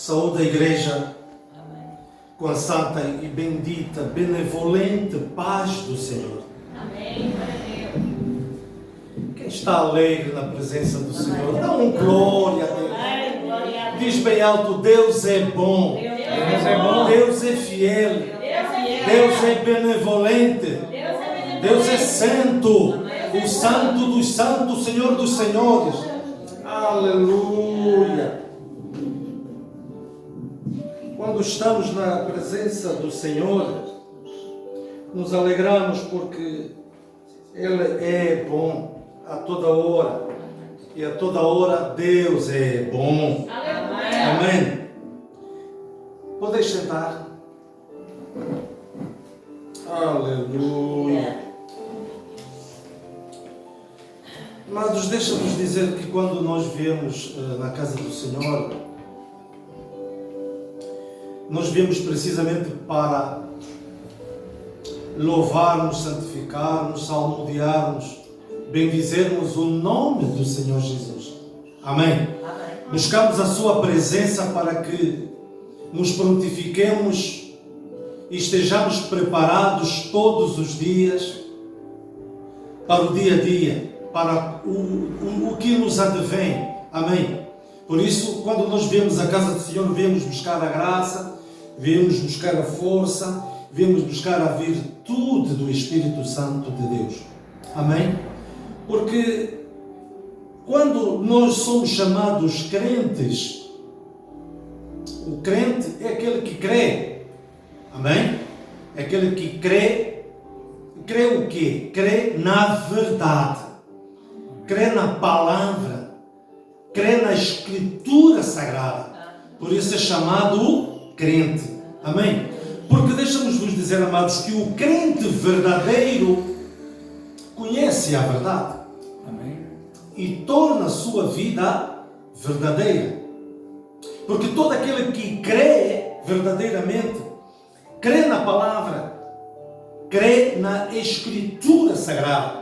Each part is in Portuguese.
Saúde a Igreja com a santa e bendita, benevolente paz do Senhor. Amém. Quem está alegre na presença do Senhor, dá um glória a Deus. Diz bem alto: Deus é bom. Deus é bom. Deus é fiel. Deus é benevolente. Deus é santo. O santo dos santos, o Senhor dos senhores. Aleluia. Quando estamos na presença do Senhor, nos alegramos porque Ele é bom a toda hora. E a toda hora Deus é bom. Amém. Podeis sentar. Aleluia. Amados, deixa-nos dizer que quando nós viemos na casa do Senhor, nós viemos precisamente para louvarmos, santificarmos, salmodiarmos, bendizermos o nome do Senhor Jesus. Amém? Buscamos a sua presença para que nos prontifiquemos e estejamos preparados todos os dias para o dia a dia, para o que nos advém. Amém? Por isso, quando nós viemos à casa do Senhor, viemos buscar a graça, viemos buscar a força, viemos buscar a virtude do Espírito Santo de Deus. Amém? Porque quando nós somos chamados crentes, o crente é aquele que crê. Amém? É aquele que crê. Crê o quê? Crê na verdade. Crê na palavra. Crê na Escritura Sagrada. Por isso é chamado crente. Amém? Porque deixamos vos dizer, amados, que o crente verdadeiro conhece a verdade. Amém. E torna a sua vida verdadeira. Porque todo aquele que crê verdadeiramente, crê na palavra, crê na Escritura Sagrada.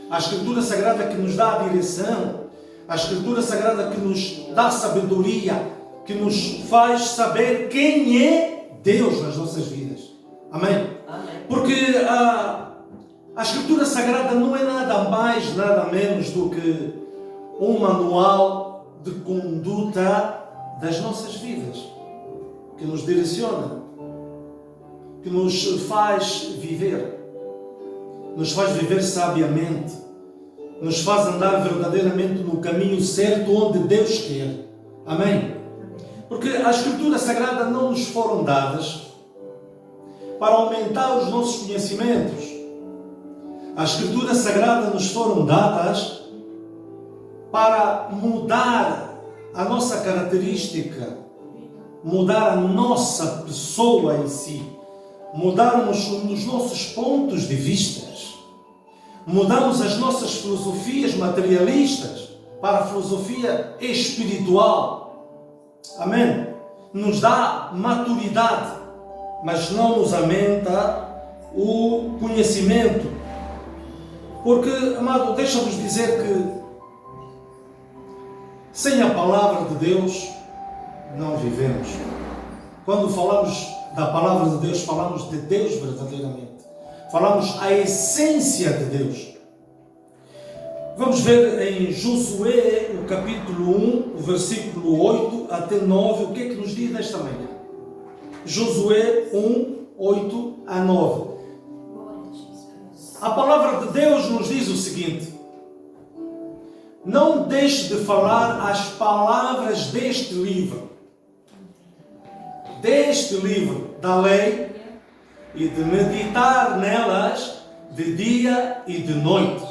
A Escritura Sagrada que nos dá a direção, a Escritura Sagrada que nos dá sabedoria, que nos faz saber quem é Deus nas nossas vidas. Amém? Porque a Escritura Sagrada não é nada mais, nada menos do que um manual de conduta das nossas vidas, que nos direciona, que nos faz viver sabiamente, nos faz andar verdadeiramente no caminho certo onde Deus quer. Amém? Porque a Escritura Sagrada não nos foram dadas para aumentar os nossos conhecimentos. A Escritura Sagrada nos foram dadas para mudar a nossa característica, mudar a nossa pessoa em si, mudarmos os nossos pontos de vista, mudarmos as nossas filosofias materialistas para a filosofia espiritual. Amém? Nos dá maturidade, mas não nos aumenta o conhecimento. Porque, amado, deixa-vos dizer que sem a palavra de Deus não vivemos. Quando falamos da palavra de Deus, falamos de Deus verdadeiramente. Falamos a essência de Deus. Vamos ver em Josué, o capítulo 1, o versículo 8 até 9, o que é que nos diz nesta manhã. Josué 1, 8 a 9. A palavra de Deus nos diz o seguinte: não deixe de falar as palavras deste livro da lei, e de meditar nelas de dia e de noite,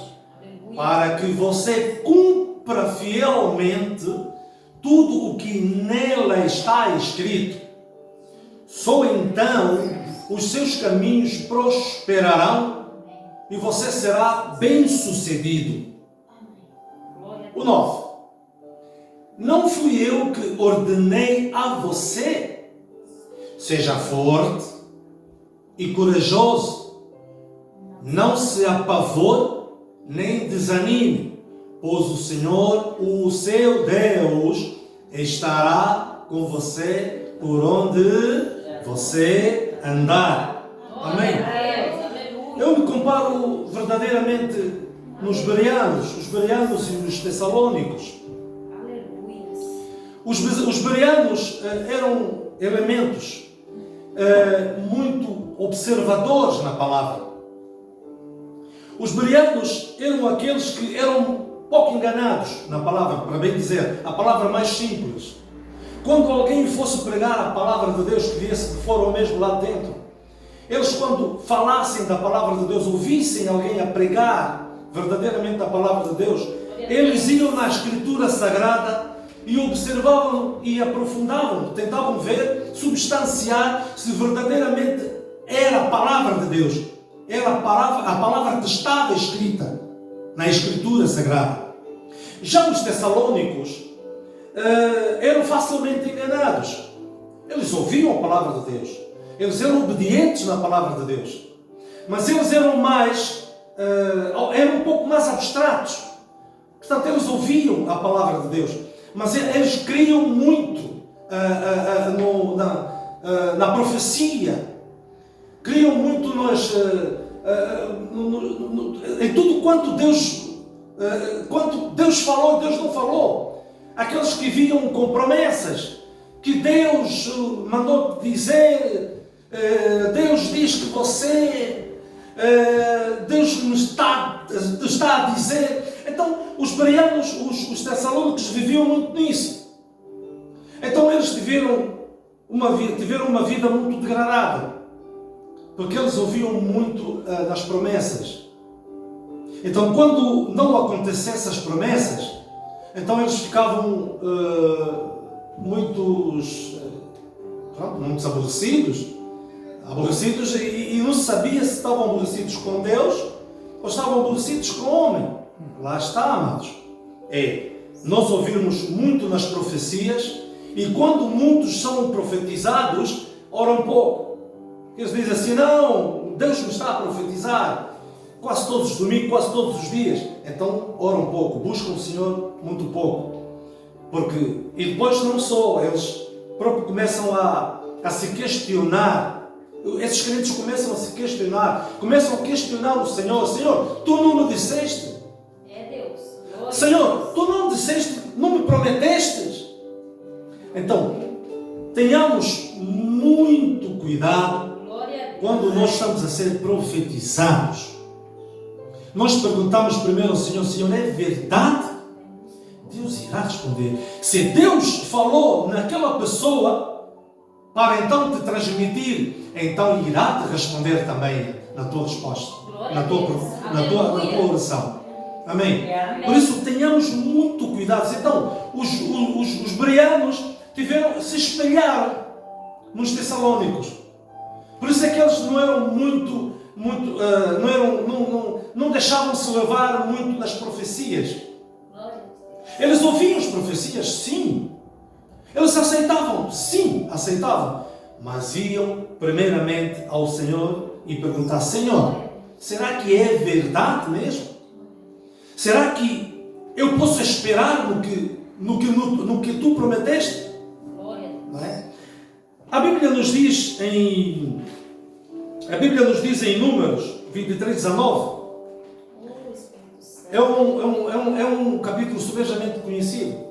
para que você cumpra fielmente tudo o que nela está escrito. Só então os seus caminhos prosperarão e você será bem-sucedido. O 9. Não fui eu que ordenei a você? Seja forte e corajoso. Não se apavore nem desanime, pois o Senhor, o seu Deus, estará com você por onde você andar. Amém? Eu me comparo verdadeiramente nos bereanos, os bereanos e os tessalônicos. Os bereanos eram elementos muito observadores na palavra. Os bereanos eram aqueles que eram pouco enganados na palavra, para bem dizer, a palavra mais simples. Quando alguém fosse pregar a palavra de Deus que viesse de fora ou mesmo lá dentro, eles quando falassem da palavra de Deus, ouvissem alguém a pregar verdadeiramente a palavra de Deus, eles iam na Escritura Sagrada e observavam e aprofundavam, tentavam ver, substanciar se verdadeiramente era a palavra de Deus, era a palavra que estava escrita na Escritura Sagrada. Já os tessalônicos eram facilmente enganados. Eles ouviam a palavra de Deus, eles eram obedientes na palavra de Deus, mas eles eram um pouco mais abstratos. Portanto, eles ouviam a palavra de Deus, mas eles criam muito na profecia, criam muito em tudo quanto Deus falou, Deus não falou. Aqueles que viam com promessas que Deus mandou dizer, Deus diz que você, Deus me está a dizer. Então os bereanos, os tessalônicos viviam muito nisso. Então eles tiveram uma vida muito degradada, porque eles ouviam muito das promessas. Então quando não acontecessem as promessas, então eles ficavam muitos aborrecidos e não se sabia se estavam aborrecidos com Deus ou estavam aborrecidos com o homem. Lá está, amados. Nós ouvirmos muito nas profecias e quando muitos são profetizados, oram pouco. Eles dizem assim, não, Deus me está a profetizar quase todos os domingos, quase todos os dias. Então oram pouco, buscam o Senhor muito pouco. E depois não só, eles próprios começam a se questionar. Esses crentes começam a se questionar, começam a questionar o Senhor. Senhor, tu não me disseste? Senhor, tu não disseste, não me prometestes? Então, tenhamos muito cuidado quando nós estamos a ser profetizados. Nós perguntamos primeiro ao Senhor, Senhor, é verdade? Deus irá responder. Se Deus falou naquela pessoa para então te transmitir, então irá te responder também na tua resposta, na tua oração. Amém? Por isso tenhamos muito cuidado. Então, os bereanos se espelharam nos tessalônicos. Por isso é que eles não eram não deixavam-se levar muito nas profecias. Eles ouviam as profecias, sim. Eles aceitavam, sim, aceitavam. Mas iam primeiramente ao Senhor e perguntar, Senhor, será que é verdade mesmo? Será que eu posso esperar no que tu prometeste? Não é? A Bíblia nos diz em Números 23:19. É um capítulo subejamente conhecido.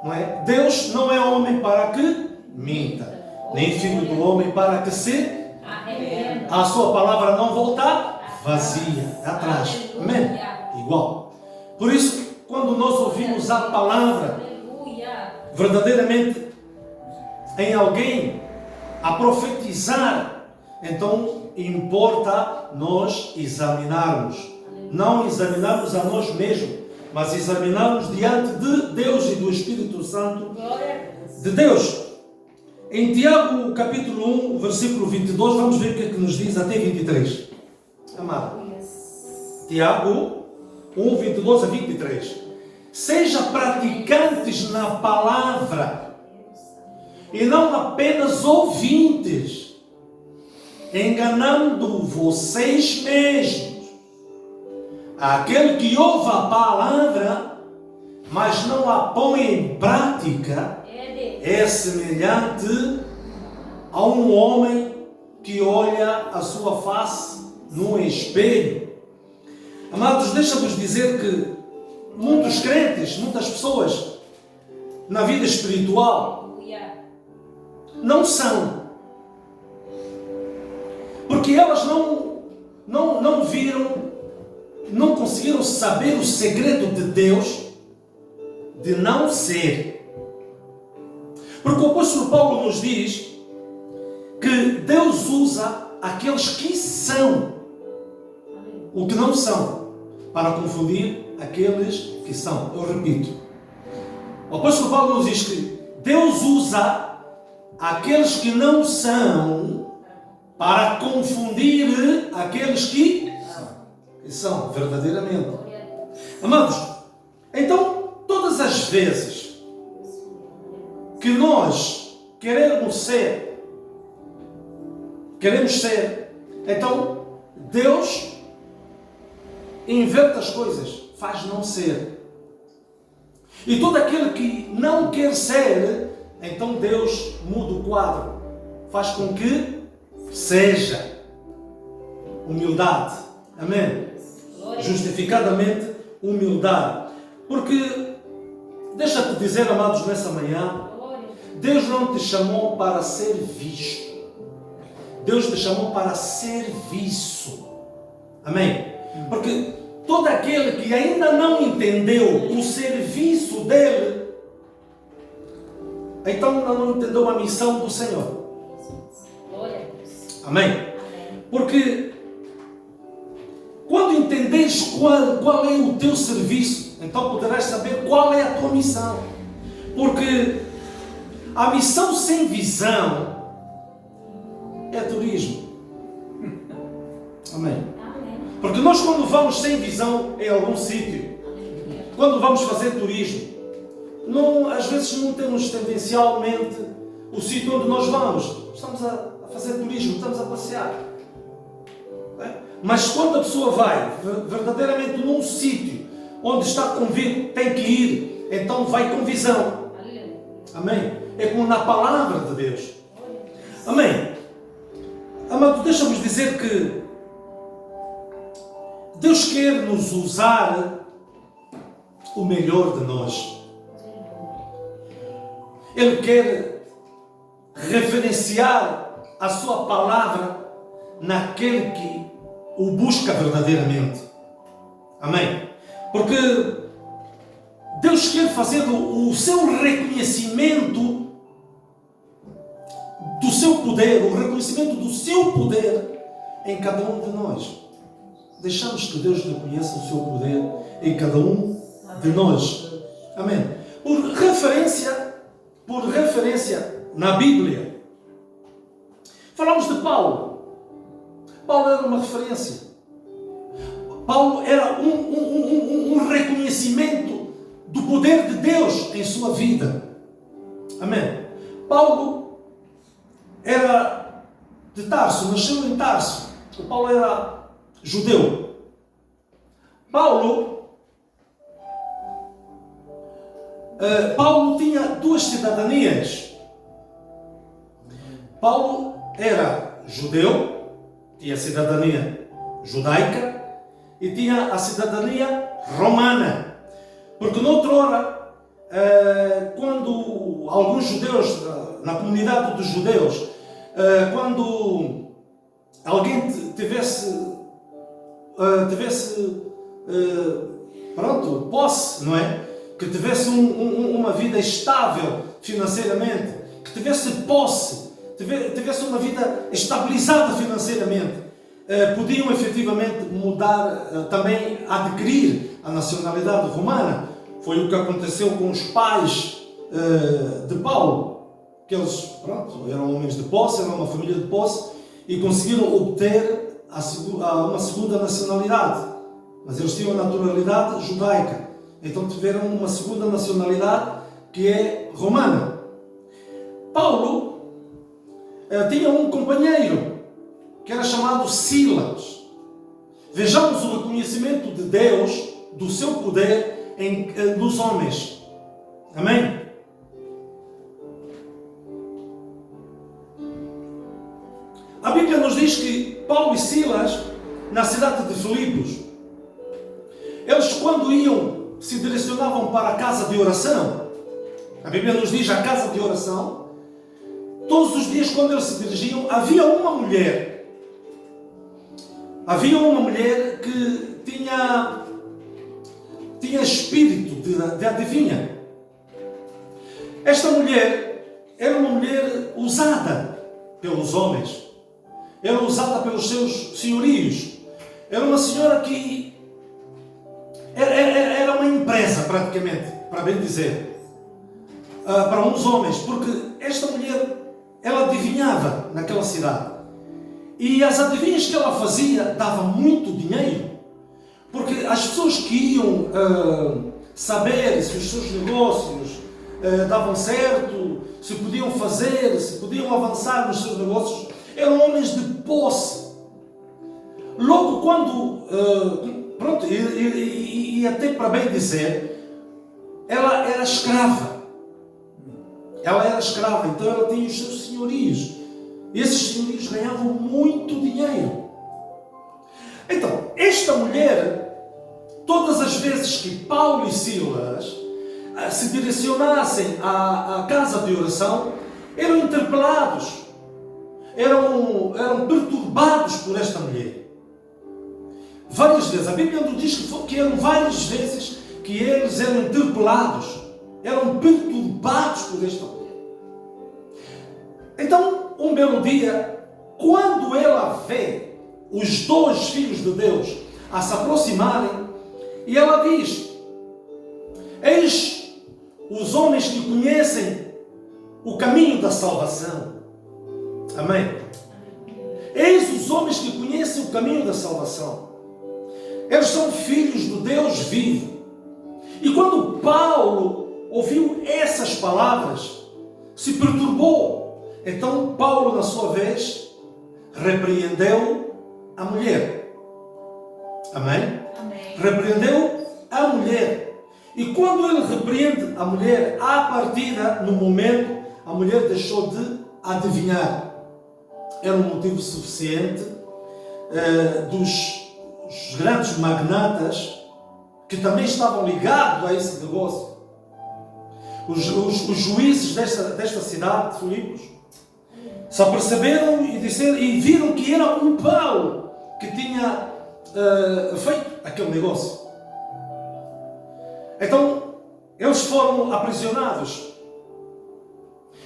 Não é? Deus não é homem para que minta, nem filho do homem para que se a sua palavra não voltar vazia, atrás. Amém? Igual. Por isso, quando nós ouvimos a palavra verdadeiramente em alguém a profetizar, então importa nós examinarmos. Não examinarmos a nós mesmos, mas examinarmos diante de Deus e do Espírito Santo de Deus. Em Tiago capítulo 1, versículo 22, vamos ver o que é que nos diz até 23. Amado. Tiago 1, 22 a 23. Seja praticantes na palavra e não apenas ouvintes, enganando vocês mesmos. Aquele que ouve a palavra, mas não a põe em prática, é semelhante a um homem que olha a sua face num espelho. Amados, deixa-vos dizer que muitos crentes, muitas pessoas na vida espiritual não são. Porque elas não viram, não conseguiram saber o segredo de Deus de não ser. Porque o apóstolo Paulo nos diz que Deus usa aqueles que são o que não são, para confundir aqueles que são. Eu repito. O apóstolo Paulo nos diz que Deus usa aqueles que não são para confundir aqueles que são verdadeiramente. Amados, então todas as vezes que nós queremos ser, então Deus inventa as coisas, faz não ser. E todo aquele que não quer ser, então Deus muda o quadro, faz com que seja. Humildade, amém? Justificadamente humildade. Porque, deixa-te dizer, amados, nessa manhã, Deus não te chamou para ser visto, Deus te chamou para serviço, amém? Porque todo aquele que ainda não entendeu o serviço dele, então ainda não entendeu a missão do Senhor. Amém? Porque quando entenderes qual é o teu serviço, então poderás saber qual é a tua missão. Porque a missão sem visão é turismo. Amém? Porque nós, quando vamos sem visão em algum sítio, quando vamos fazer turismo, às vezes não temos tendencialmente o sítio onde nós vamos. Estamos a fazer turismo, estamos a passear. Mas quando a pessoa vai verdadeiramente num sítio onde está convicto, tem que ir, então vai com visão. Amém? É como na palavra de Deus. Amém? Amado, deixa-vos dizer que Deus quer nos usar o melhor de nós. Ele quer referenciar a sua palavra naquele que o busca verdadeiramente. Amém? Porque Deus quer fazer o seu reconhecimento do seu poder, o reconhecimento do seu poder em cada um de nós. Deixamos que Deus reconheça o seu poder em cada um de nós. Amém? Por referência na Bíblia, falamos de Paulo. Paulo era uma referência. Paulo era um reconhecimento do poder de Deus em sua vida. Amém? Paulo era de Tarso, nasceu em Tarso. O Paulo era judeu. Paulo tinha duas cidadanias. Paulo era judeu, tinha a cidadania judaica e tinha a cidadania romana. Porque noutrora, quando alguns judeus, na comunidade dos judeus, quando alguém tivesse posse, não é? Que tivesse uma vida estável financeiramente, que tivesse posse, tivesse uma vida estabilizada financeiramente, podiam efetivamente mudar, também adquirir a nacionalidade romana. Foi o que aconteceu com os pais de Paulo, que eles eram homens de posse, eram uma família de posse e conseguiram obter uma segunda nacionalidade, mas eles tinham a naturalidade judaica, então tiveram uma segunda nacionalidade que é romana. Paulo tinha um companheiro que era chamado Silas. Vejamos o reconhecimento de Deus, do seu poder nos homens. Amém? A Bíblia nos diz que Paulo e Silas, na cidade de Filipos, eles quando iam, se direcionavam para a casa de oração. A Bíblia nos diz a casa de oração. Todos os dias quando eles se dirigiam, havia uma mulher que tinha espírito de adivinha. Esta mulher era uma mulher usada pelos homens, era usada pelos seus senhorios, era uma senhora que era uma empresa praticamente, para bem dizer, para uns homens, porque esta mulher, ela adivinhava naquela cidade, e as adivinhas que ela fazia davam muito dinheiro, porque as pessoas que iam saber se os seus negócios davam certo, se podiam fazer, se podiam avançar nos seus negócios, eram homens de posse. Logo quando, e até para bem dizer, ela era escrava. Ela era escrava, então ela tinha os seus senhorios. E esses senhorios ganhavam muito dinheiro. Então, esta mulher, todas as vezes que Paulo e Silas se direcionassem à casa de oração, eram interpelados, eram perturbados por esta mulher. Várias vezes, a Bíblia nos diz que eram várias vezes que eles eram interpelados, eram perturbados por esta mulher. Então, um belo dia, quando ela vê os dois filhos de Deus a se aproximarem, e ela diz: eis os homens que conhecem o caminho da salvação. Amém? Eis os homens que conhecem o caminho da salvação. Eles são filhos do Deus vivo. E quando Paulo ouviu essas palavras, se perturbou. Então Paulo, na sua vez, repreendeu a mulher. Amém? Amém. Repreendeu a mulher. E quando ele repreende a mulher, à partida, no momento, a mulher deixou de adivinhar. Era um motivo suficiente dos grandes magnatas que também estavam ligados a esse negócio. Os juízes desta cidade de Filipos se aperceberam e viram que era um Paulo que tinha feito aquele negócio. Então, eles foram aprisionados.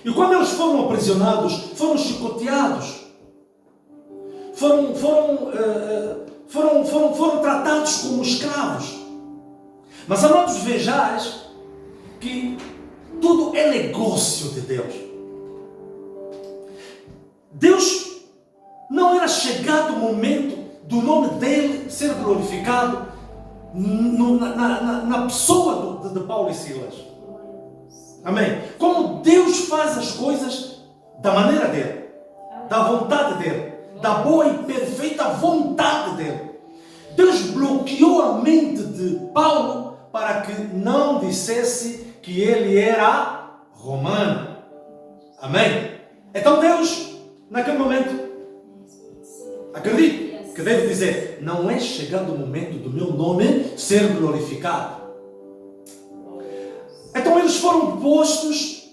E quando eles foram aprisionados, foram chicoteados. Foram tratados como escravos. Mas, amados, vejais que tudo é negócio de Deus. Deus não era chegado o momento do nome dele ser glorificado na pessoa de Paulo e Silas. Amém? Como Deus faz as coisas da maneira dele, da vontade dele, da boa e perfeita vontade dele. Deus bloqueou a mente de Paulo para que não dissesse que ele era romano. Amém? Então Deus, naquele momento, acredito que deve dizer: não é chegado o momento do meu nome ser glorificado. Então eles foram postos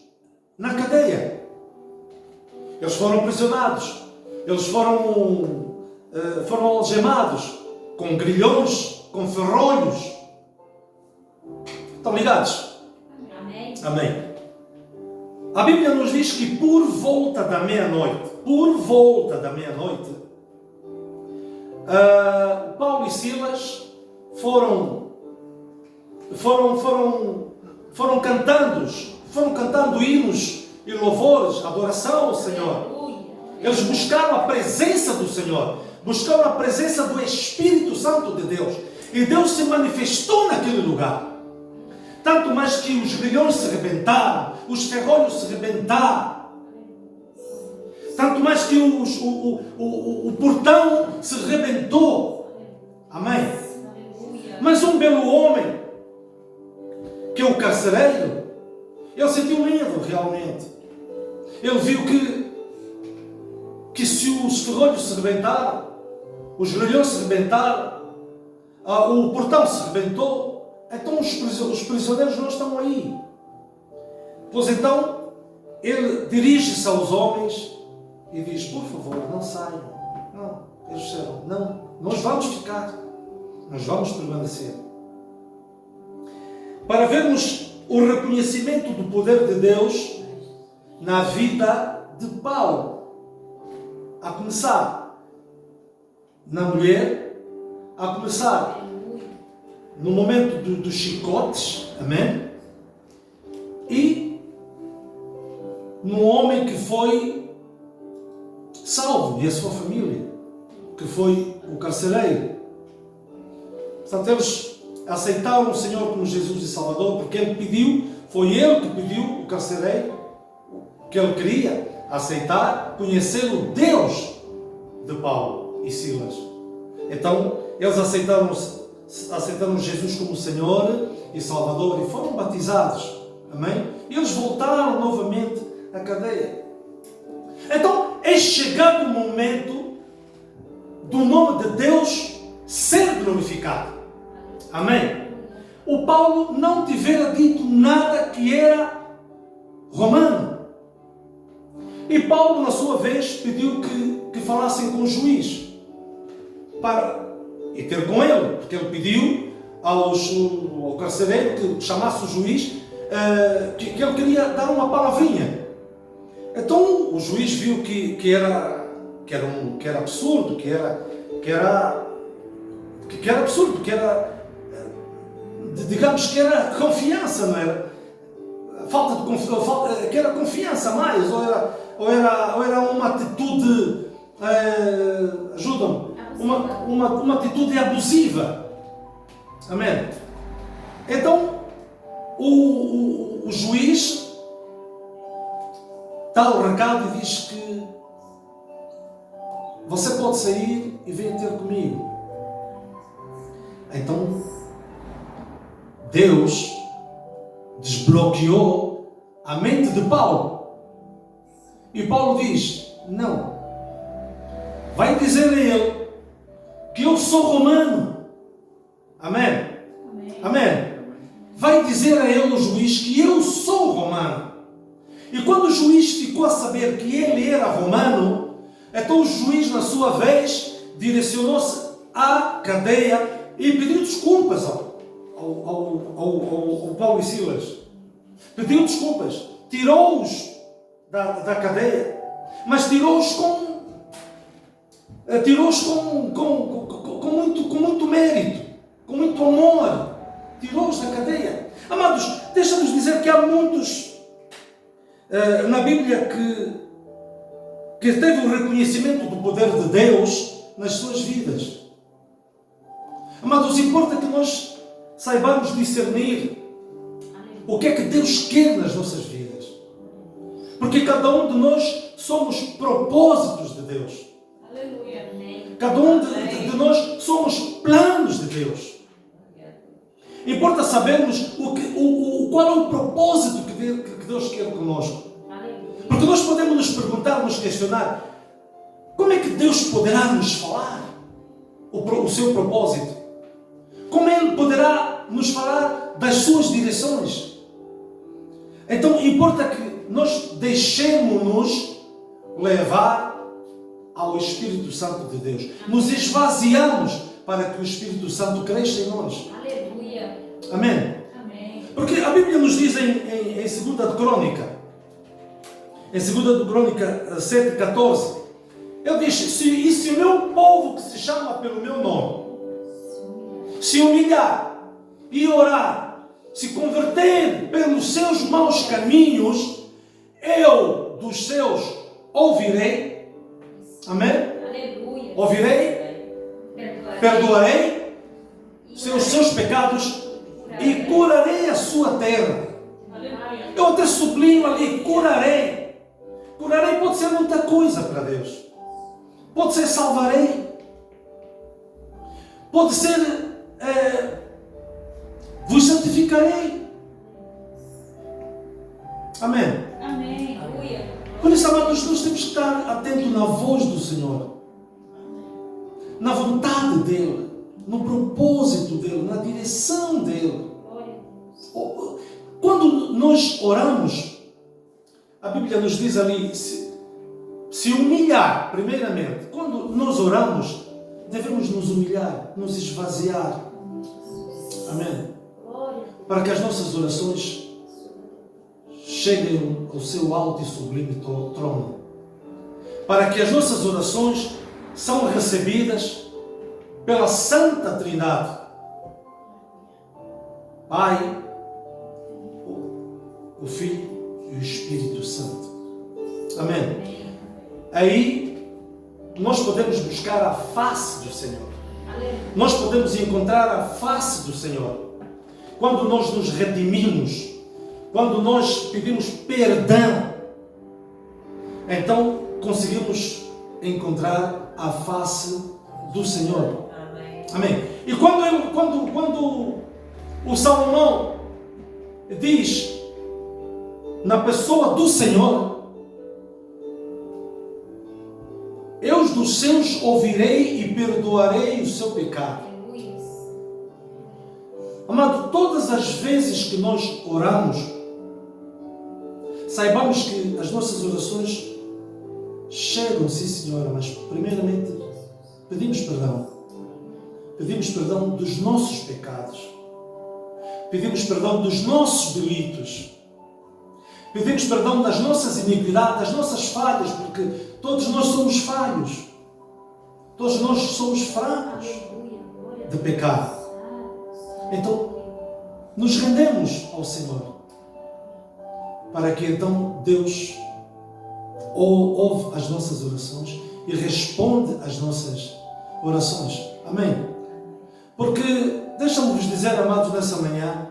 na cadeia. Eles foram aprisionados. Eles foram algemados com grilhões, com ferrolhos. Estão ligados? Amém. Amém. A Bíblia nos diz que por volta da meia-noite, Paulo e Silas foram cantando hinos e louvores, adoração ao Senhor. Eles buscaram a presença do Senhor, buscaram a presença do Espírito Santo de Deus, e Deus se manifestou naquele lugar. Tanto mais que os grilhões se rebentaram, os ferrolhos se rebentaram. Tanto mais que o portão se rebentou. Amém? Mas um belo homem, que é o carcereiro, ele sentiu medo realmente. Ele viu que se se os ferrolhos se rebentaram, os grelhões se rebentaram, o portão se rebentou, então os prisioneiros não estão aí. Pois então, ele dirige-se aos homens e diz: por favor, não saiam. Não, eles disseram: não, nós vamos ficar, nós vamos permanecer. Para vermos o reconhecimento do poder de Deus na vida de Paulo, a começar na mulher, a começar no momento dos chicotes, amém? E no homem que foi salvo e a sua família, que foi o carcereiro. Portanto, eles aceitaram o Senhor como Jesus e Salvador porque Ele pediu, foi Ele que pediu, o carcereiro, que ele queria aceitar, conhecer o Deus de Paulo e Silas. Então, eles aceitaram Jesus como Senhor e Salvador e foram batizados. Amém? E eles voltaram novamente à cadeia. Então, é chegado o momento do nome de Deus ser glorificado. Amém? O Paulo não tivera dito nada que era romano. E Paulo, na sua vez, pediu que falassem com o juiz e ter com ele, porque ele pediu ao carcereiro que chamasse o juiz, que ele queria dar uma palavrinha. Então o juiz viu que era absurdo, que era absurdo, digamos que era confiança, não era? Falta de confiança, que era confiança mais, ou era uma atitude, ajuda-me, uma atitude abusiva. Amém? Então, o juiz dá o recado e diz que você pode sair e vir ter comigo. Então, Deus desbloqueou a mente de Paulo. E Paulo diz: não, vai dizer a ele que eu sou romano. Amém? Amém? Vai dizer a ele, o juiz, que eu sou romano. E quando o juiz ficou a saber que ele era romano, então o juiz, na sua vez, direcionou-se à cadeia e pediu desculpas ao Paulo e Silas. Pediu desculpas, tirou-os da cadeia, mas tirou-os com muito mérito, com muito amor. Tirou-os da cadeia. Amados, deixa-nos dizer que há muitos na Bíblia que teve o reconhecimento do poder de Deus nas suas vidas. Amados, importa que nós saibamos discernir o que é que Deus quer nas nossas vidas. Porque cada um de nós somos propósitos de Deus. Cada um de nós somos planos de Deus. Importa sabermos qual é o propósito que Deus quer conosco. Porque nós podemos nos perguntar, nos questionar: como é que Deus poderá nos falar o seu propósito? Como Ele poderá nos falar das suas direções? Então importa que nós deixemos-nos levar ao Espírito Santo de Deus. Nos esvaziamos para que o Espírito Santo cresça em nós. Aleluia. Amém? Amém. Porque a Bíblia nos diz em 2 de Crônica, em 2 de Crônica 7,14, ele diz: se o meu povo, que se chama pelo meu nome, se humilhar e orar, se converter pelos seus maus caminhos, eu dos céus ouvirei. Amém? Aleluia. Ouvirei, perdoarei seus pecados e curarei a sua terra. Aleluia. Eu até sublinho ali: curarei. Curarei pode ser muita coisa para Deus. Pode ser salvarei. Pode ser vos santificarei. Amém. Amém. Aleluia. Por isso, amados, nós temos que estar atentos na voz do Senhor, na vontade dEle, no propósito dEle, na direção dEle. Quando nós oramos, a Bíblia nos diz ali, se humilhar, primeiramente. Quando nós oramos, devemos nos humilhar, nos esvaziar. Amém? Para que as nossas orações cheguem ao seu alto e sublime trono. Para que as nossas orações são recebidas pela Santa Trindade. Pai, o Filho e o Espírito Santo. Amém? Aí nós podemos buscar a face do Senhor. Nós podemos encontrar a face do Senhor. Quando nós nos redimimos, quando nós pedimos perdão, então conseguimos encontrar a face do Senhor. Amém. E quando o Salomão diz na pessoa do Senhor, eu dos seus ouvirei e perdoarei o seu pecado. Amado, todas as vezes que nós oramos, saibamos que as nossas orações chegam, sim, Senhora, mas primeiramente pedimos perdão. Pedimos perdão dos nossos pecados. Pedimos perdão dos nossos delitos. Pedimos perdão das nossas iniquidades, das nossas falhas, porque todos nós somos falhos. Todos nós somos fracos de pecado. Então, nos rendemos ao Senhor, para que então Deus ouve as nossas orações e responde às nossas orações. Amém? Porque, deixa-me vos dizer, amados, nessa manhã,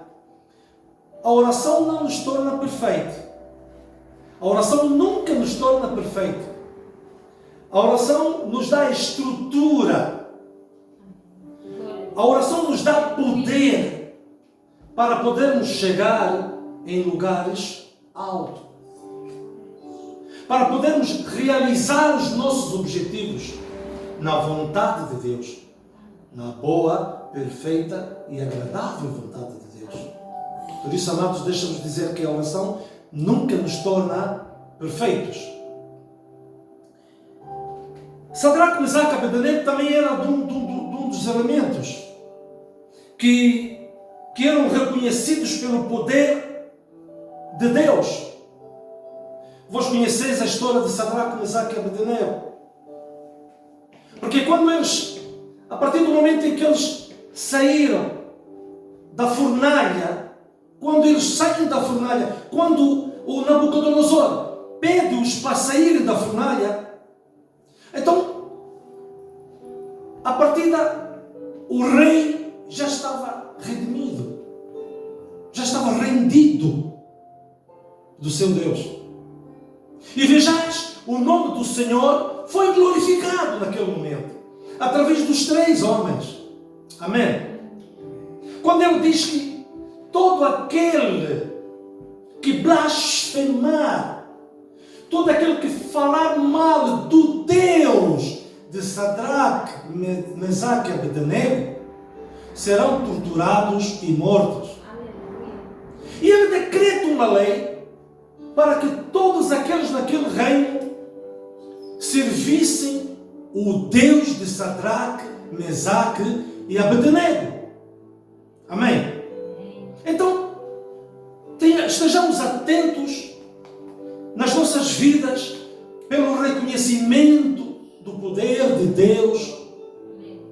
a oração não nos torna perfeitos. A oração nunca nos torna perfeitos. A oração nos dá estrutura. A oração nos dá poder para podermos chegar em lugares altos. Para podermos realizar os nossos objetivos na vontade de Deus. Na boa, perfeita e agradável vontade de Deus. Por isso, amados, deixa-nos dizer que a oração nunca nos torna perfeitos. Sadraque, Mesaque e Abednego também era de um dos elementos que eram reconhecidos pelo poder de Deus. Vós conheceis a história de Sadraque, Mesaque e Abednego. Porque quando eles, a partir do momento em que eles saíram da fornalha, quando eles saem da fornalha, quando o Nabucodonosor pede-os para saírem da fornalha, então, a partida, o rei já estava redimido, já estava rendido do seu Deus. E vejais, o nome do Senhor foi glorificado naquele momento, através dos 3 homens. Amém? Quando ele diz que todo aquele que blasfemar, todo aquele que falar mal do Deus de Sadraque, Mesaque e Abednego serão torturados e mortos. E ele decreta uma lei para que todos aqueles naquele reino servissem o Deus de Sadraque, Mesaque e Abednego. Amém? Então, estejamos atentos nas nossas vidas pelo reconhecimento do poder de Deus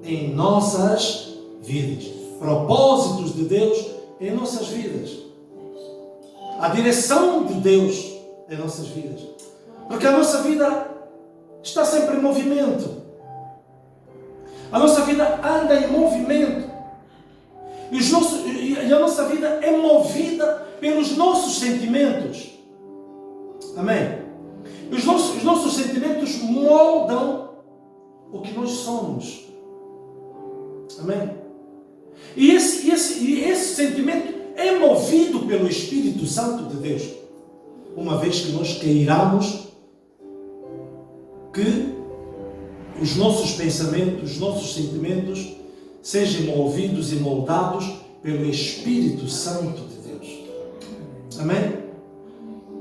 em nossas vidas. Propósitos de Deus em nossas vidas. A direção de Deus em nossas vidas. Porque a nossa vida está sempre em movimento. A nossa vida anda em movimento. E a nossa vida é movida pelos nossos sentimentos. Amém? Os nossos sentimentos moldam o que nós somos. Amém? E esse sentimento é movido pelo Espírito Santo de Deus. Uma vez que nós queiramos que os nossos pensamentos, os nossos sentimentos sejam movidos e moldados pelo Espírito Santo de Deus. Amém?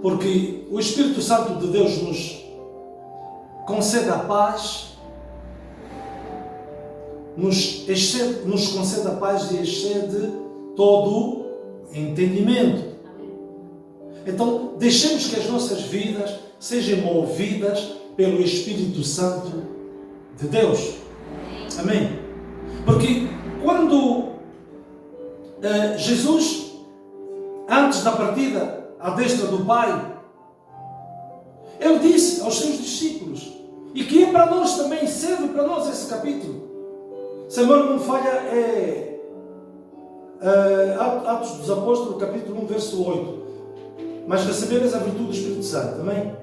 Porque o Espírito Santo de Deus nos concede a paz, nos concede a paz e excede todo o entendimento. Então, deixemos que as nossas vidas sejam movidas pelo Espírito Santo de Deus. Amém? Porque quando Jesus, antes da partida à destra do Pai, Ele disse aos seus discípulos, e que é para nós também, serve para nós esse capítulo. Se a memória não me falha, é Atos dos Apóstolos, capítulo 1, verso 8. Mas recebereis a virtude do Espírito Santo. Amém?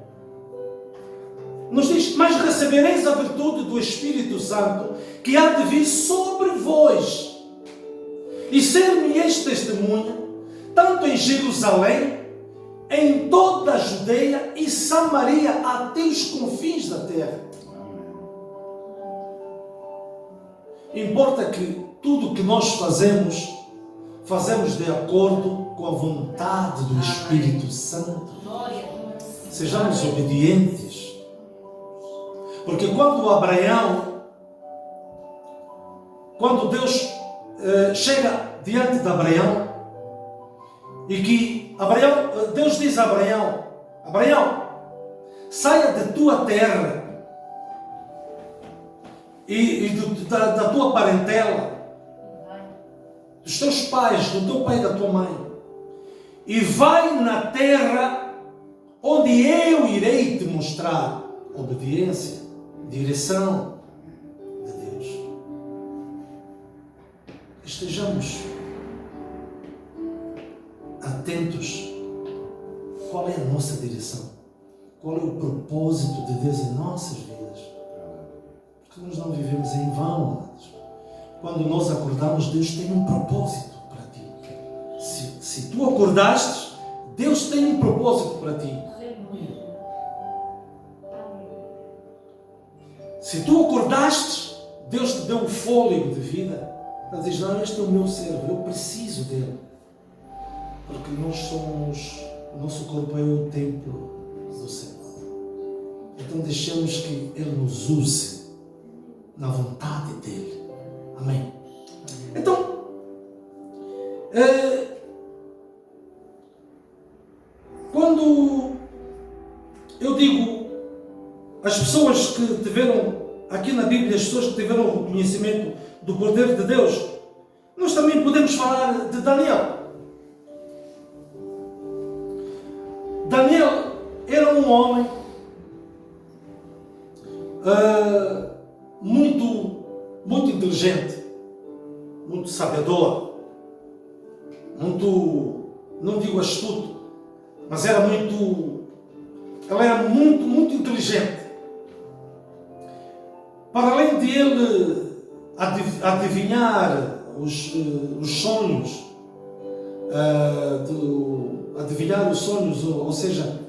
Nos diz, mas recebereis a virtude do Espírito Santo, que há de vir sobre vós, e ser-me-eis testemunha, tanto em Jerusalém, em toda a Judeia e Samaria, até os confins da terra. Importa que tudo o que nós fazemos de acordo com a vontade do Espírito Santo. Sejamos obedientes. Porque quando Deus chega diante de Abraão, e que Deus diz a Abraão, saia da tua terra e da tua parentela, dos teus pais, do teu pai e da tua mãe, e vai na terra onde eu irei te mostrar obediência, direção de Deus. Estejamos atentos. Qual é a nossa direção? Qual é o propósito de Deus em nossas vidas? Porque nós não vivemos em vão, amados. Quando nós acordamos, Deus tem um propósito para ti. Se tu acordaste, Deus tem um propósito para ti. Se tu acordaste, Deus te deu o fôlego de vida. Ele diz, não, este é o meu servo, eu preciso dele. Porque o nosso corpo é o templo do Senhor. Então deixemos que Ele nos use na vontade dEle. Amém? Então, quando eu digo as pessoas que tiveram, aqui na Bíblia, as pessoas que tiveram o reconhecimento do poder de Deus, nós também podemos falar de Daniel. Daniel era um homem muito inteligente, muito sabedor, muito, não digo astuto, mas ele era muito inteligente. Para além de ele adivinhar os sonhos, adivinhar os sonhos, ou seja,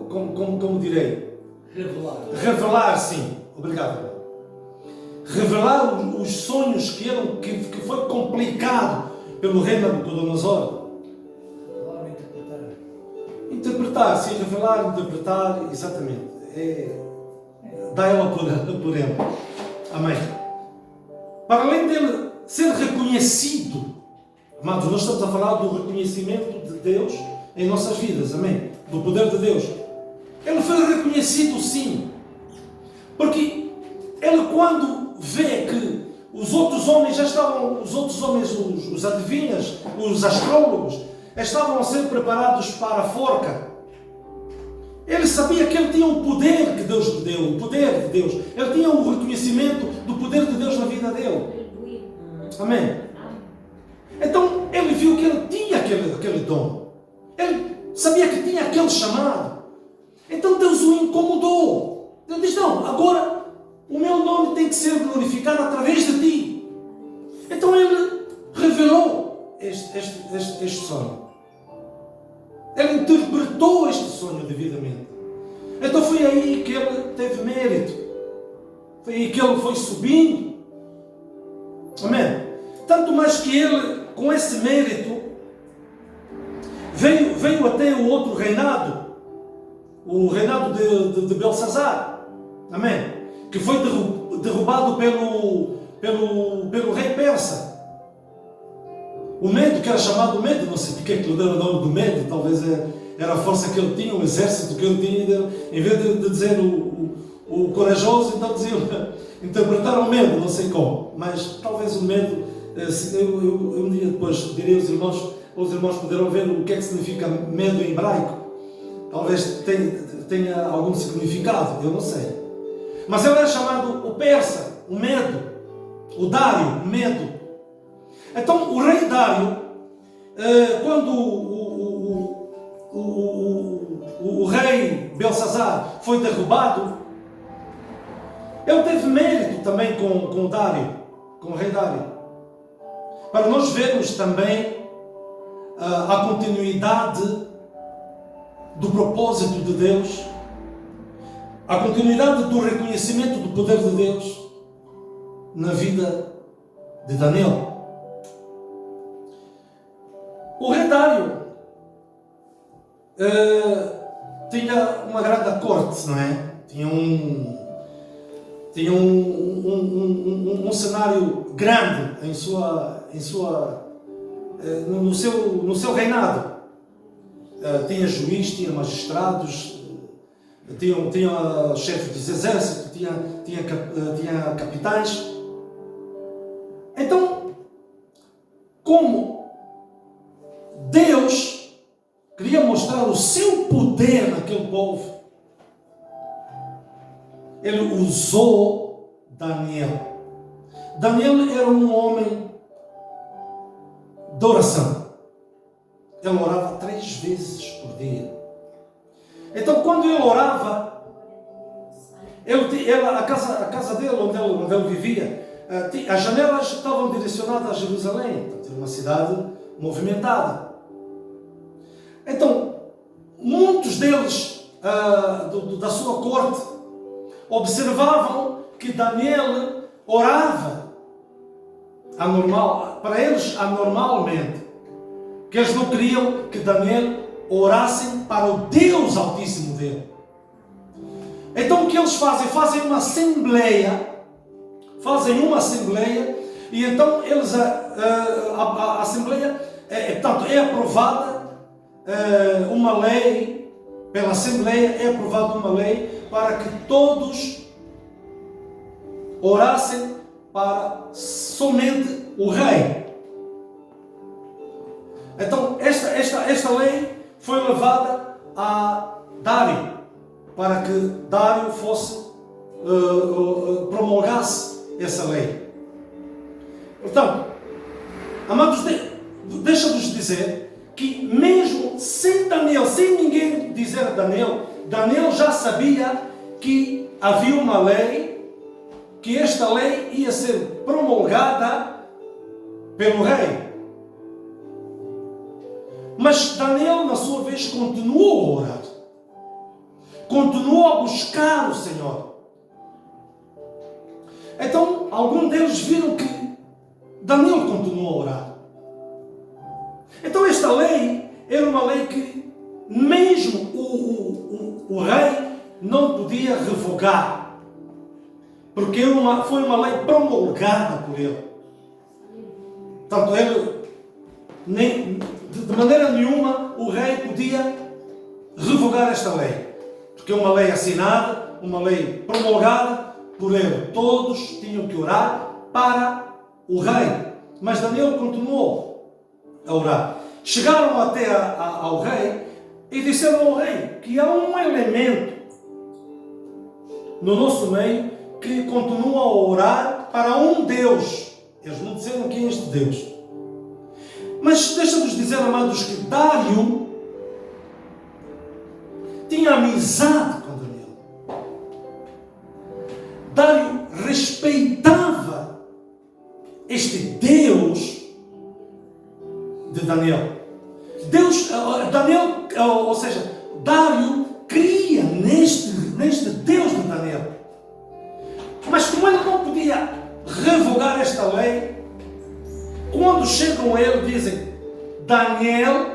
como direi? Revelar, sim. Obrigado. Revelar os sonhos que foi complicado pelo rei Nabucodonosor. Interpretar, sim, revelar, interpretar, exatamente. Dá ela por ele. Amém. Para além dele ser reconhecido, amados, nós estamos a falar do reconhecimento de Deus em nossas vidas, amém? Do poder de Deus. Ele foi reconhecido, sim, porque ele, quando vê que os outros homens os adivinhas, os astrólogos, estavam a ser preparados para a forca, ele sabia que ele tinha o poder que Deus lhe deu, o poder de Deus. Ele tinha o reconhecimento do poder de Deus na vida dele. Amém? Então, ele viu que ele tinha aquele dom. Ele sabia que tinha aquele chamado. Então, Deus o incomodou. Ele disse, não, agora o meu nome tem que ser glorificado através de ti. Então, ele revelou este sonho. Ele interpretou este sonho devidamente. Então foi aí que ele teve mérito. Foi aí que ele foi subindo. Amém? Tanto mais que ele, com esse mérito, veio até o outro reinado. O reinado de Belsazar. Amém? Que foi derrubado pelo rei persa. O Medo, que era chamado Medo, não sei porque é que lhe deram o nome do Medo, talvez era a força que ele tinha, o exército que ele tinha, em vez de dizer o corajoso, então diziam, interpretaram o medo, não sei como, mas talvez o medo, eu um dia depois direi aos irmãos poderão ver o que é que significa medo em hebraico, talvez tenha algum significado, eu não sei. Mas ele era chamado o persa, o medo, o Dário, o medo. Então o rei Dário, quando o rei Belsazar foi derrubado, ele teve mérito também com o Dário, com o rei Dário. Para nós vermos também a continuidade do propósito de Deus, a continuidade do reconhecimento do poder de Deus na vida de Daniel. O rei Dário tinha uma grande corte, não é? Tinha um cenário grande no seu reinado. Tinha juiz, tinha magistrados, tinha chefe dos exércitos, tinha capitães. Então, como Deus queria mostrar o seu poder naquele povo, ele usou Daniel. Daniel era um homem de oração. Ele orava 3 vezes por dia. Então, quando ele orava, a casa dele, onde ele vivia, as janelas estavam direcionadas a Jerusalém. Portanto, era uma cidade movimentada. Então, muitos deles da sua corte observavam que Daniel orava para eles anormalmente, que eles não queriam que Daniel orasse para o Deus Altíssimo dele. Então o que eles fazem? Fazem uma assembleia, e então eles a assembleia portanto, é aprovada uma lei, pela assembleia é aprovada uma lei para que todos orassem para somente o rei. Então esta lei foi levada a Dário, para que Dário promulgasse essa lei. Portanto, amados, deixa-nos dizer que mesmo sem Daniel, sem ninguém dizer a Daniel já sabia que havia uma lei, que esta lei ia ser promulgada pelo rei. Mas Daniel, na sua vez, continuou a orar. Continuou a buscar o Senhor. Então, alguns deles viram que Daniel continuou a orar. Então, esta lei era uma lei que mesmo o rei não podia revogar. Porque foi uma lei promulgada por ele. Portanto, de maneira nenhuma o rei podia revogar esta lei. Porque é uma lei assinada, uma lei promulgada por ele. Todos tinham que orar para o rei. Mas Daniel continuou a orar. Chegaram até ao rei e disseram ao rei que há um elemento no nosso meio que continua a orar para um Deus. Eles não disseram quem é este Deus. Mas deixa-nos dizer, amados, que Dário tinha amizade com Daniel. Dário respeitava este Deus de Daniel. Dário cria neste Daniel,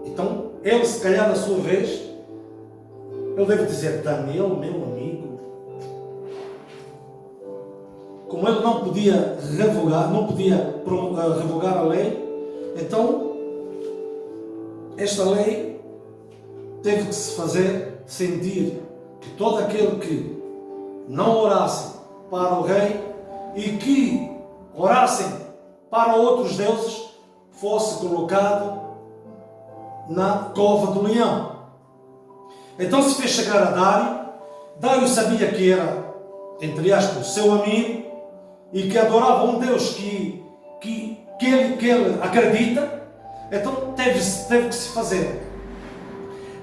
então ele, se calhar, na sua vez, ele deve dizer: Daniel, meu amigo. Como ele não podia revogar, revogar a lei, então esta lei teve que se fazer sentir que todo aquele que não orasse para o rei e que orassem para outros deuses fosse colocado na cova do leão. Então se fez chegar a Dário. Dário sabia que era, entre aspas, seu amigo e que adorava um Deus que ele acredita. Então teve que se fazer.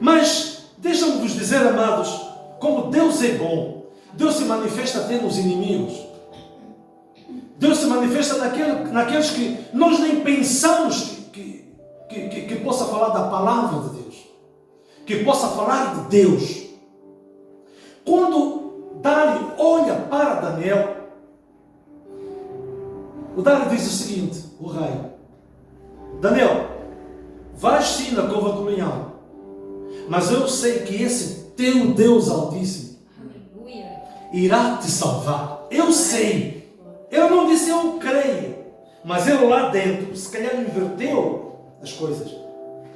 Mas deixa-me vos dizer, amados, como Deus é bom. Deus se manifesta até nos inimigos. Deus se manifesta naqueles que nós nem pensamos que possa falar da palavra de Deus, que possa falar de Deus. Quando Dário olha para Daniel, o Dário diz o seguinte, o rei: Daniel, vais sim na cova do leão, mas eu sei que esse teu Deus Altíssimo irá te salvar. Eu sei. Eu não disse eu creio, mas ele lá dentro, se calhar inverteu as coisas.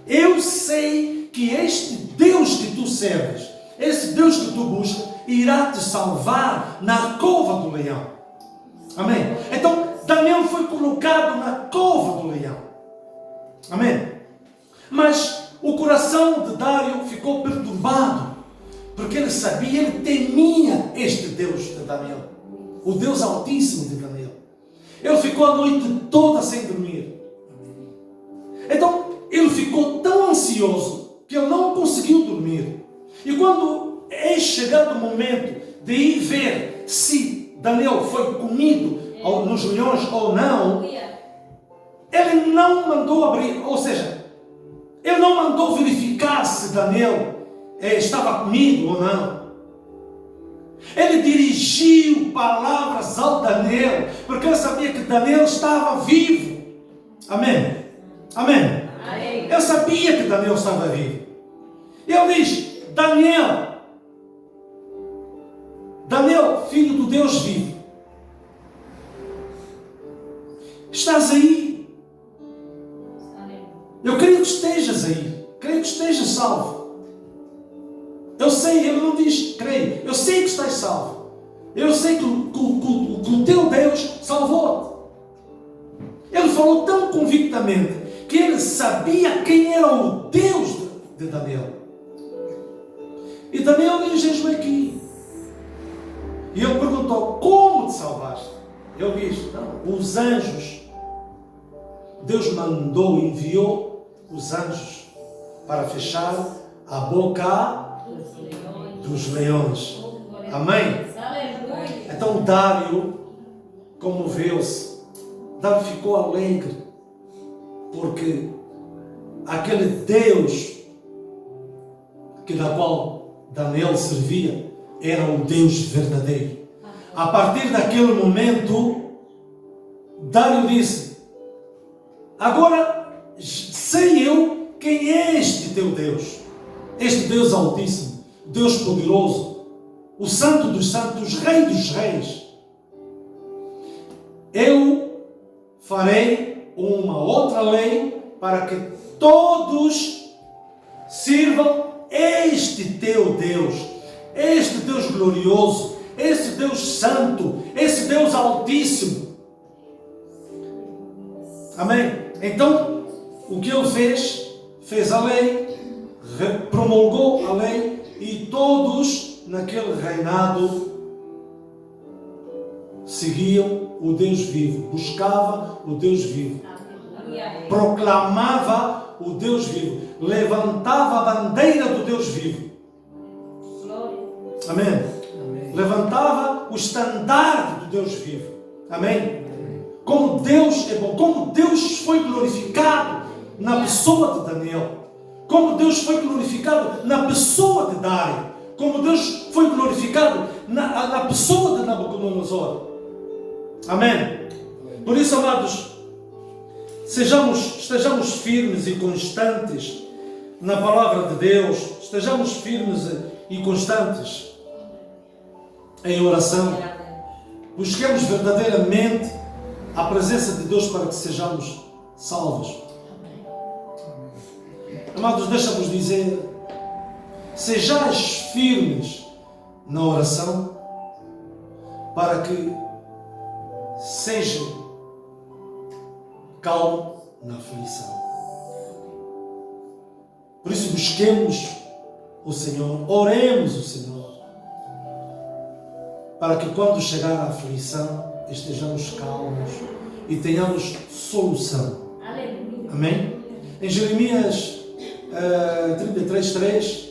Eu sei que este Deus que tu serves, esse Deus que tu buscas, irá te salvar na cova do leão. Amém? Então, Daniel foi colocado na cova do leão. Amém? Mas o coração de Dário ficou perturbado, porque ele sabia, ele temia este Deus de Daniel, o Deus Altíssimo de Daniel. Ele ficou a noite toda sem dormir. Então, ele ficou tão ansioso que ele não conseguiu dormir. E quando é chegado o momento de ir ver se Daniel foi comido nos leões ou não, ele não mandou abrir, ou seja, ele não mandou verificar se Daniel estava comido ou não. Ele dirigiu palavras ao Daniel, porque ele sabia que Daniel estava vivo. Amém? Amém? Amém. Ele sabia que Daniel estava vivo. Ele diz: Daniel, filho do Deus vivo, estás aí? Eu creio que estejas aí. Creio que estejas salvo. Eu sei, ele não diz creio. Eu sei que estás salvo. Eu sei que o teu Deus salvou-te. Ele falou tão convictamente que ele sabia quem era o Deus de Daniel. E Daniel diz: eis-me aqui. E ele perguntou: como te salvaste? Ele diz: não, os anjos. Deus enviou os anjos para fechar a boca dos leões. Amém? Então Dário comoveu-se. Dário ficou alegre, porque aquele Deus da qual Daniel servia era o Deus verdadeiro. A partir daquele momento, Dário disse: agora sei eu quem é este teu Deus, este Deus Altíssimo, Deus poderoso, o Santo dos Santos, Rei dos Reis. Eu farei uma outra lei para que todos sirvam este teu Deus, este Deus glorioso, esse Deus santo, esse Deus altíssimo. Amém? Então, o que ele fez a lei, promulgou a lei, e todos naquele reinado seguiam o Deus vivo, buscava o Deus vivo, proclamava o Deus vivo, levantava a bandeira do Deus vivo. Amém? Amém. Levantava o estandarte do Deus vivo. Amém? Como Deus é bom, como Deus foi glorificado na pessoa de Daniel, como Deus foi glorificado na pessoa de Dário, como Deus foi glorificado na pessoa de Nabucodonosor. Amém? Por isso, amados, estejamos firmes e constantes na palavra de Deus, estejamos firmes e constantes em oração. Busquemos verdadeiramente a presença de Deus para que sejamos salvos. Amados, deixa-vos dizer, sejais firmes na oração para que seja calmo na aflição. Por isso busquemos o Senhor, oremos o Senhor, para que quando chegar a aflição estejamos calmos e tenhamos solução. Aleluia. Amém? Em Jeremias 33:3,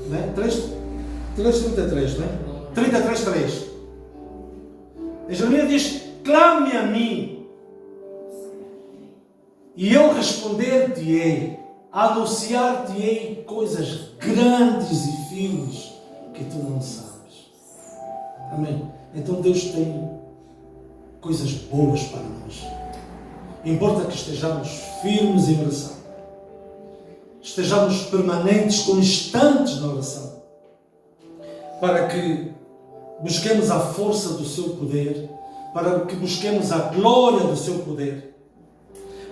né? 33:3, né? 33:3. Em Jeremias diz: clame a mim e eu responder-te-ei, anunciar-te-ei coisas grandes e firmes que tu não sabes. Amém? Então Deus tem coisas boas para nós. Importa que estejamos firmes em oração, estejamos permanentes, constantes na oração, para que busquemos a força do seu poder, para que busquemos a glória do seu poder,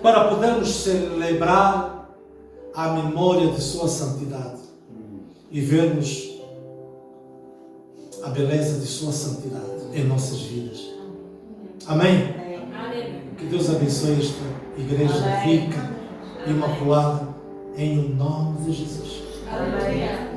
para podermos celebrar a memória de sua santidade e vermos a beleza de sua santidade em nossas vidas. Amém? Que Deus abençoe esta igreja rica, imaculada, em o nome de Jesus. Aleluia.